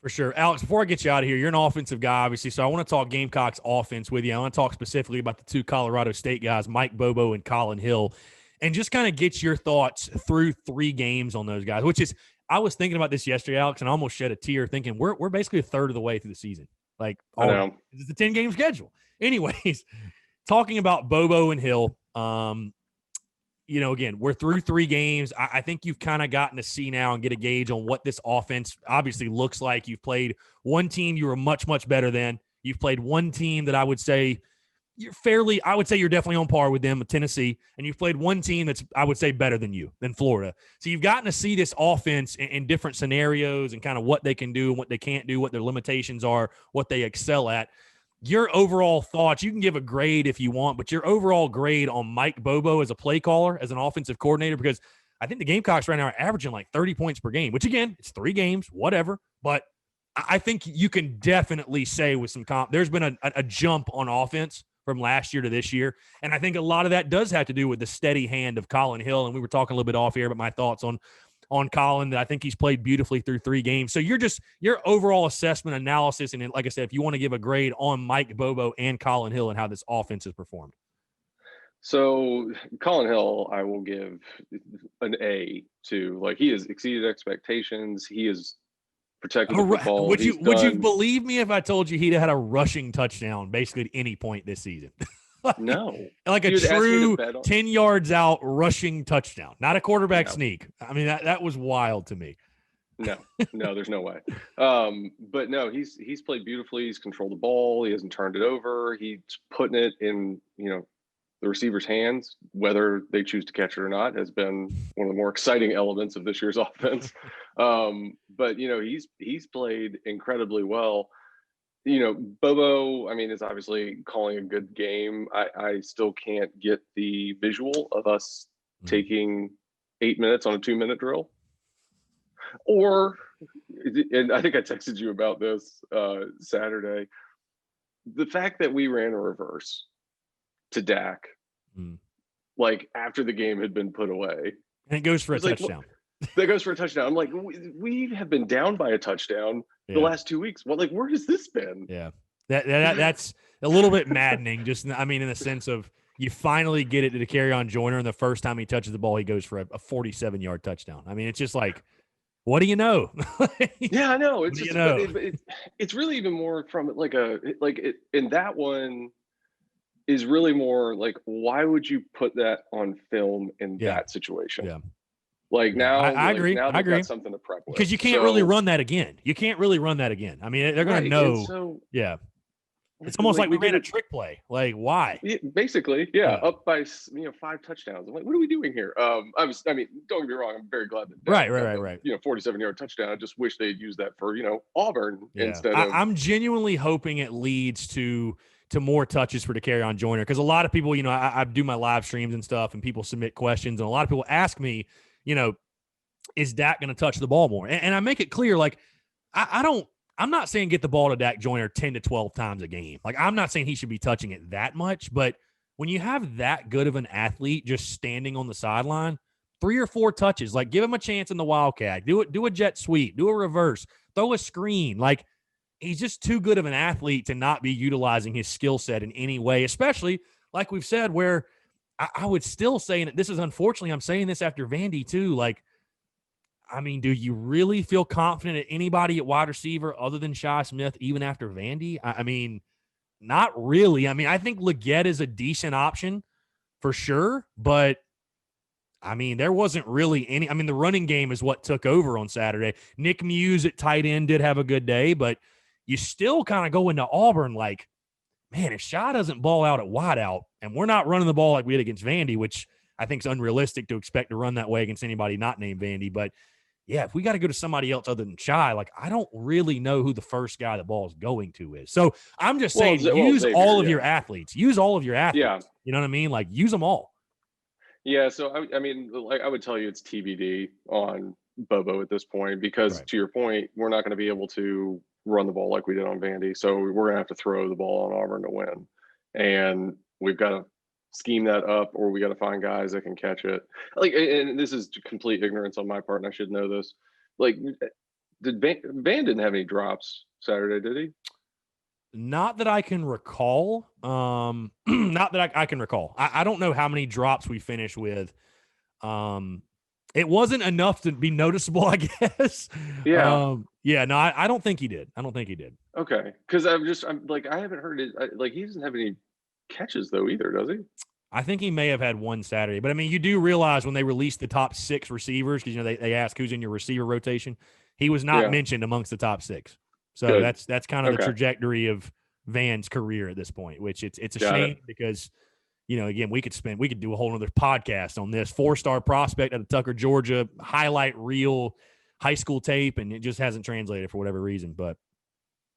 For sure. Alex, before I get you out of here, you're an offensive guy, obviously, so I want to talk Gamecocks offense with you. I want to talk specifically about the two Colorado State guys, Mike Bobo and Collin Hill, and just kind of get your thoughts through 3 games on those guys, which is I was thinking about this yesterday, Alex, and I almost shed a tear thinking we're basically a third of the way through the season. Like, I know. It's a 10-game schedule. Anyways, talking about Bobo and Hill, again, we're through 3 games. I think you've kind of gotten to see now and get a gauge on what this offense obviously looks like. You've played one team you were much, much better than. You've played one team that I would say you're definitely on par with them, Tennessee. And you've played one team that's, I would say, better than you, than Florida. So you've gotten to see this offense in different scenarios and kind of what they can do and what they can't do, what their limitations are, what they excel at. Your overall thoughts, you can give a grade if you want, but your overall grade on Mike Bobo as a play caller, as an offensive coordinator, because I think the Gamecocks right now are averaging like 30 points per game, which again, it's 3 games, whatever. But I think you can definitely say with some there's been a jump on offense from last year to this year. And I think a lot of that does have to do with the steady hand of Collin Hill. And we were talking a little bit off here about my thoughts on Collin, that I think he's played beautifully through 3 games. So your overall assessment, analysis, and like I said, if you want to give a grade on Mike Bobo and Collin Hill and how this offense has performed. So Collin Hill, I will give an A to. Like, he has exceeded expectations. He is protected the football. Would you believe me if I told you he'd had a rushing touchdown basically at any point this season? No. Like a true 10 yards out rushing touchdown, not a quarterback sneak. I mean, that was wild to me. No, there's no way. But no, he's played beautifully. He's controlled the ball. He hasn't turned it over. He's putting it in, the receiver's hands. Whether they choose to catch it or not has been one of the more exciting elements of this year's offense. But he's played incredibly well. Bobo, is obviously calling a good game. I still can't get the visual of us taking 8 minutes on a 2-minute drill. And I think I texted you about this Saturday. The fact that we ran a reverse to Dak, like after the game had been put away. And it goes for a touchdown. That goes for a touchdown. I'm like, we have been down by a touchdown the last 2 weeks. Well, like, where has this been? Yeah, that's a little bit maddening. Just, in the sense of you finally get it to Kerryon Joyner, and the first time he touches the ball, he goes for a 47-yard touchdown. It's just like, what do you know? Yeah, I know. It's just, it's really even more from and that one is really more like, why would you put that on film in that situation? Yeah. Like now, I agree. Now I agree. got something to prep with, because you can't really run that again. You can't really run that again. They're going to know. It's almost like we ran a trick play. Like, why? Basically, up by 5 touchdowns. I'm like, what are we doing here? Don't get me wrong. I'm very glad that right. 47-yard touchdown. I just wish they'd use that for Auburn instead of. I'm genuinely hoping it leads to more touches for Kerryon Joyner, because a lot of people, I do my live streams and stuff, and people submit questions, and a lot of people ask me, is Dak going to touch the ball more? And I make it clear, like, I'm not saying get the ball to Dak Joyner 10 to 12 times a game. Like, I'm not saying he should be touching it that much, but when you have that good of an athlete just standing on the sideline, 3 or 4 touches, like, give him a chance in the Wildcat, do a jet sweep, do a reverse, throw a screen. Like, he's just too good of an athlete to not be utilizing his skill set in any way, especially like we've said, where I would still say, and this is unfortunately, I'm saying this after Vandy too, like, do you really feel confident at anybody at wide receiver other than Shi Smith, even after Vandy? Not really. I think Leggett is a decent option for sure, but there wasn't really any. The running game is what took over on Saturday. Nick Muse at tight end did have a good day, but you still kind of go into Auburn like, man, if Shi doesn't ball out at wideout, and we're not running the ball like we did against Vandy, which I think is unrealistic to expect to run that way against anybody not named Vandy, but yeah, if we got to go to somebody else other than Shi, like, I don't really know who the first guy the ball is going to is. So I'm just saying, use all of your athletes. Use all of your athletes. Yeah. You know what I mean? Like, use them all. Yeah, so I would tell you it's TBD on Bobo at this point, because to your point, we're not going to be able to run the ball like we did on Vandy. So we're going to have to throw the ball on Auburn to win. And we've got to scheme that up, or we got to find guys that can catch it. Like, and this is complete ignorance on my part, and I should know this. Like, Did Van didn't have any drops Saturday, did he? Not that I can recall. Not that I can recall. I don't know how many drops we finished with. It wasn't enough to be noticeable, I guess. Yeah. Yeah, no, I don't think he did. I don't think he did. Okay. Because I'm like, I haven't heard it. Like, he doesn't have any catches, though, either, does he? I think he may have had one Saturday. But, I mean, you do realize when they released the top 6 receivers, because, they ask who's in your receiver rotation, he was not mentioned amongst the top 6. So Good. that's kind of the trajectory of Van's career at this point, which it's a shame because – again, we could do a whole other podcast on this 4-star prospect out of Tucker, Georgia, highlight reel high school tape, and it just hasn't translated for whatever reason. But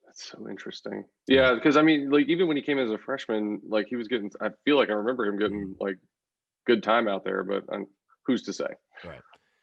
that's so interesting. Yeah, because I mean, like even when he came as a freshman, like he was getting. I feel like I remember him getting like good time out there, but who's to say? Right.